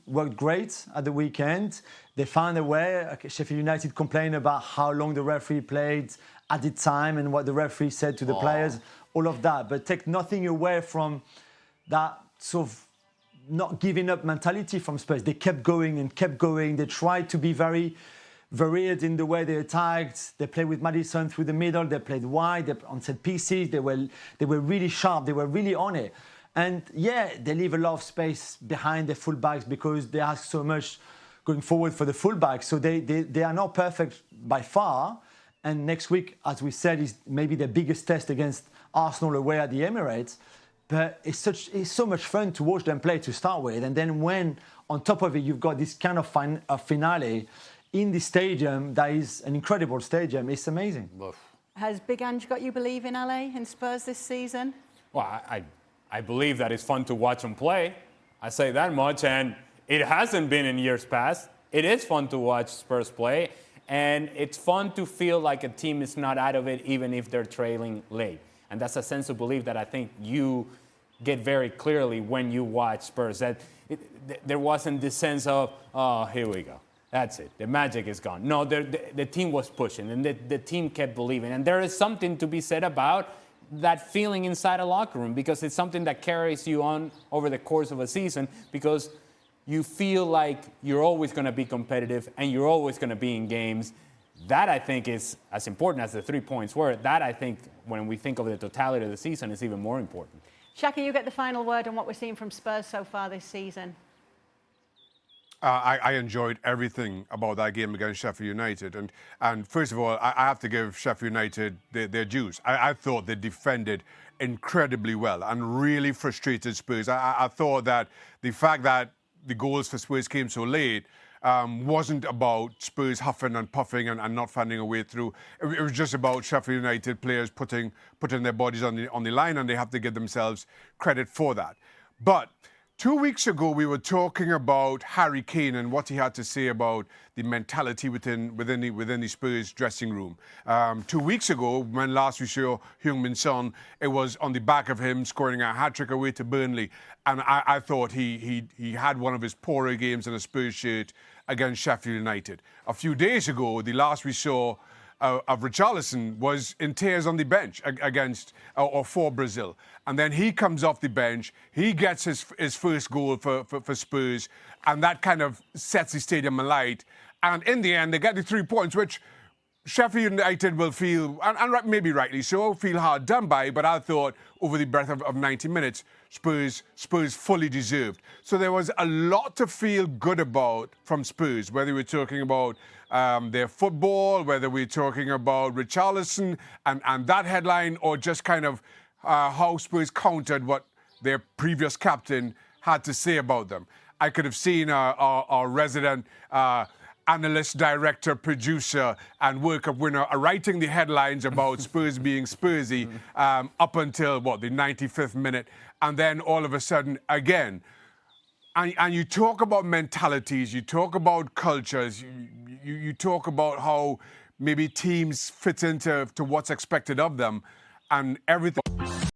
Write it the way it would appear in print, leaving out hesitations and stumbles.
worked great at the weekend. They found a way. Sheffield United complained about how long the referee played at the time and what the referee said to the players, all of that. But take nothing away from that sort of not giving up mentality from Spurs. They kept going and kept going. They tried to be very varied in the way they attacked. They played with Maddison through the middle. They played wide. They on set pieces. They were really sharp. They were really on it. And yeah, they leave a lot of space behind the fullbacks because they ask so much going forward for the fullbacks. So they are not perfect by far. And next week, as we said, is maybe their biggest test against Arsenal away at the Emirates. But it's so much fun to watch them play to start with. And then when, on top of it, you've got this kind of finale in the stadium, that is an incredible stadium. It's amazing. Has Big Ange got you believe in LA, in Spurs this season? Well, I believe that it's fun to watch them play. I say that much, and it hasn't been in years past. It is fun to watch Spurs play, and it's fun to feel like a team is not out of it, even if they're trailing late. And that's a sense of belief that I think you get very clearly when you watch Spurs. That there wasn't this sense of, oh, here we go. That's it. The magic is gone. No, the team was pushing, and the team kept believing. And there is something to be said about that feeling inside a locker room, because it's something that carries you on over the course of a season, because you feel like you're always going to be competitive and you're always going to be in games. That, I think, is as important as the 3 points were. That, I think, when we think of the totality of the season, is even more important. Shaka, you get the final word on what we're seeing from Spurs so far this season. I enjoyed everything about that game against Sheffield United. And first of all, I have to give Sheffield United their dues. I thought they defended incredibly well and really frustrated Spurs. I thought that the fact that the goals for Spurs came so late wasn't about Spurs huffing and puffing and not finding a way through. It was just about Sheffield United players putting their bodies on the line, and they have to give themselves credit for that. But 2 weeks ago, we were talking about Harry Kane and what he had to say about the mentality within the Spurs dressing room. 2 weeks ago, when last we saw Heung-min Son, it was on the back of him scoring a hat-trick away to Burnley. And I thought he had one of his poorer games in a Spurs shirt against Sheffield United. A few days ago, the last we saw of Richarlison was in tears on the bench against or for Brazil. And then he comes off the bench, he gets his first goal for Spurs, and that kind of sets the stadium alight. And in the end, they get the 3 points, which Sheffield United will feel, and maybe rightly so, feel hard done by, but I thought over the breadth of 90 minutes, Spurs fully deserved. So there was a lot to feel good about from Spurs, whether we're talking about their football, whether we're talking about Richarlison and that headline, or just kind of how Spurs countered what their previous captain had to say about them. I could have seen our resident analyst, director, producer, and World Cup winner are writing the headlines about Spurs being Spursy up until, the 95th minute. And then all of a sudden, again, and you talk about mentalities, you talk about cultures, you talk about how maybe teams fit into what's expected of them, and everything.